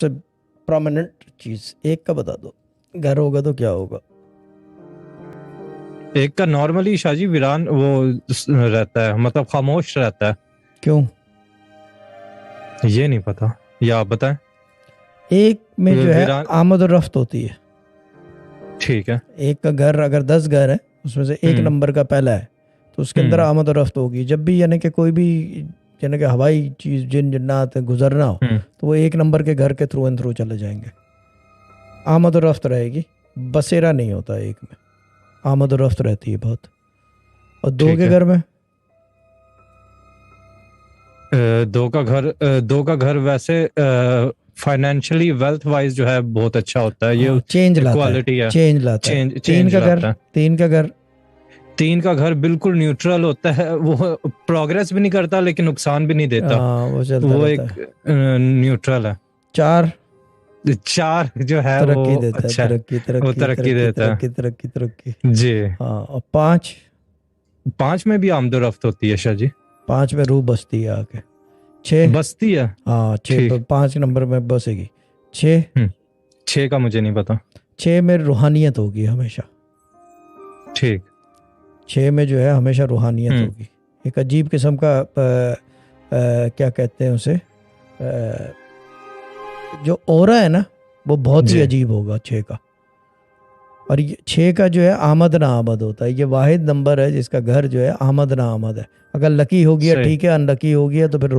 सबसे प्रोमिनेंट चीज एक का बता दो, घर होगा तो क्या होगा? एक का नॉर्मली शाहजी वीरान वो रहता है, मतलब खामोश रहता है। क्यों? ये नहीं पता, या आप बताएं। एक में जो है वीरान। आमद और रफ्त होती है। ठीक है। एक का घर अगर 10 घर है, उसमें से एक हम्म। नंबर का पहला है, तो उसके अंदर हम्म। आमद और रफ्त होगी। जब भी यानी कि कोई भी यानी कि हवाई चीज जिन जन्नात गुजरना हो, हम्म। तो वो एक नंबर के घर के थ्रू एंड थ्रू चले जाएंगे। आमद और रफ्त रहेगी, बसेरा नहीं होता एक में, आमद और रफ्त रहती है बहुत। और दो ठीक के है। घर में दो का घर वैसे फाइनेंशियली वेल्थ वाइज जो है बहुत अच्छा होता है, ये चेंज लाता है, इक्वालिटी है। चेंज लाता है। चेंज तीन चेंज का घर, लाता है। तीन का घर तीन का घर बिल्कुल न्यूट्रल होता है, वो प्रोग्रेस भी नहीं करता लेकिन नुकसान भी नहीं देता। वो चलता वो रहता एक है। न्यूट्रल है। चार चार जो है वो तरक्की देता है, अच्छा है, तरक्की वो तरक्की तरक्की तरक्की देता है। तरक्की तरक्की तरक्की। जी। हाँ, और पाँच, पांच में भी आमदोरफ्त होती है शाह जी। पाँच में रूह बसती है आके। छः, बसती है। हाँ छः ठीक। पाँच नंबर में बसेगी। छः, छह का मुझे नहीं पता। छः में रूहानियत होगी हमेशा। ठीक। छः में जो है हमेशा रूहानियत हम्म। होगी। एक अजीब किस्म का क्या कहते हैं उसे, जो ओरा है ना, वो बहुत ही जी। अजीब होगा छः का। और ये छः का जो है आमद ना आमद होता है। ये वाहिद नंबर है जिसका घर जो है आमद ना आमद है। अगर लकी हो गया सही। ठीक है, अनलकी हो गया तो फिर